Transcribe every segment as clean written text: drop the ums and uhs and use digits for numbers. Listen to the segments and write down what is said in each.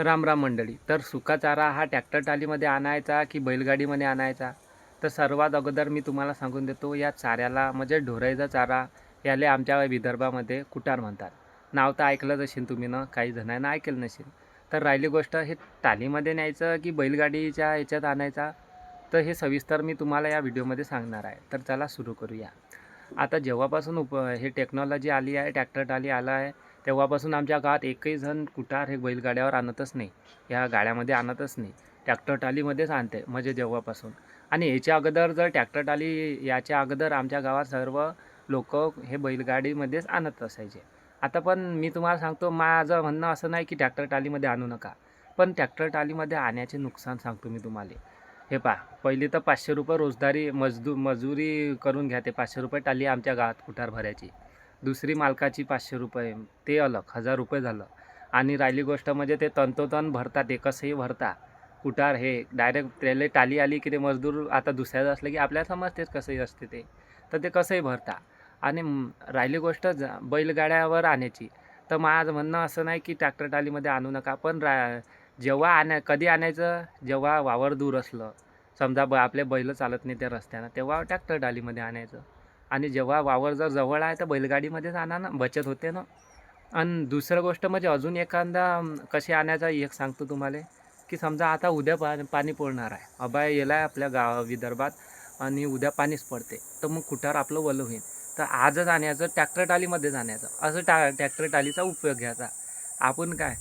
राम राम मंडळी. तर सुका चारा हा ट्रॅक्टर ट्रॉलीमध्ये आणायचा की बैलगाडीमध्ये आणायचा? तर सर्वात अगोदर मी तुम्हाला सांगून देतो, या चाऱ्याला म्हणजे ढोराईचा चारा याला आमच्या विदर्भामध्ये कुटार म्हणतात. नाव तर ऐकलंच असेल तुम्ही ना, काही जणांना ऐकलं नसेल. तर राहिली गोष्ट हे टालीमध्ये न्यायचं की बैलगाडीच्या याच्यात आणायचा, तर हे सविस्तर मी तुम्हाला या व्हिडिओमध्ये सांगणार आहे. तर चला सुरू करूया. आता जेव्हापासून हे टेक्नॉलॉजी आली आहे, ट्रॅक्टर ट्रॉली आला आहे, तेव्हापासून आमच्या गावात एकही जण कुटार हे बैलगाड्यावर आणतच नाही, या गाड्यामध्ये आणतच नाही. ट्रॅक्टर ट्रॉलीमध्येच आणते म्हणजे जेव्हापासून. आणि याच्या अगोदर जर ट्रॅक्टर ट्रॉली याच्या अगोदर आमच्या गावात सर्व लोक हे बैलगाडीमध्येच आणत असायचे. आता पण मी तुम्हाला सांगतो, माझं म्हणणं असं नाही की ट्रॅक्टर ट्रॉलीमध्ये आणू नका, पण ट्रॅक्टर ट्रॉलीमध्ये आण्याचे नुकसान सांगतो मी तुम्हाला. हे पहा, पहिली तर 500 रुपये रोजदारी मजुरी करून घ्या. ते 500 रुपये टाली आमच्या गावात कुटार भरायची. दुसरी मालकाची 500 रुपये, ते अलग 1000 रुपये झालं. आणि राहिली गोष्ट म्हणजे ते तंतोतंत भरतात, ते कसंही भरता कुटार. हे डायरेक्ट त्याला टाली आली की ते मजदूर आता दुसऱ्याचं असलं की आपल्याला समजतेच कसंही असते ते, तर ते कसंही भरता. आणि राहिली गोष्ट बैलगाड्यावर आणायची, तर माझं म्हणणं असं नाही की ट्रॅक्टर ट्रॉलीमध्ये आणू नका, पण जेव्हा कधी आणायचं, जेव्हा वावर दूर असलं, समजा आपले बैल चालत नाही त्या रस्त्यानं, तेव्हा ट्रॅक्टर ट्रॉलीमध्ये आणायचं. आणि जेव्हा वावर जर जवळ आहे तर बैलगाडीमध्येच आणा ना, बचत होते ना. आणि दुसरं गोष्ट म्हणजे अजून एखादा कसे आणायचा एक सांगतो तुम्हाला, की समजा आता उद्या पाणी पडणार आहे, अभाळ येला आहे आपल्या विदर्भात, आणि उद्या पाणीच पडते, तर मग कुठार आपलं वलं होईल. तर आजच आणायचं, ट्रॅक्टर ट्रॉलीमध्येच आणायचं, असं ट्रॅक्टर ट्रॉलीचा उपयोग घ्यायचा. आपण काय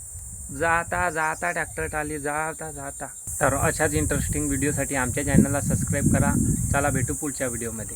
जाता जाता ट्रॅक्टर ट्रॉली जाता जाता. तर अशाच इंटरेस्टिंग व्हिडिओसाठी आमच्या चॅनलला सबस्क्राईब करा. चला भेटू पुढच्या व्हिडिओमध्ये.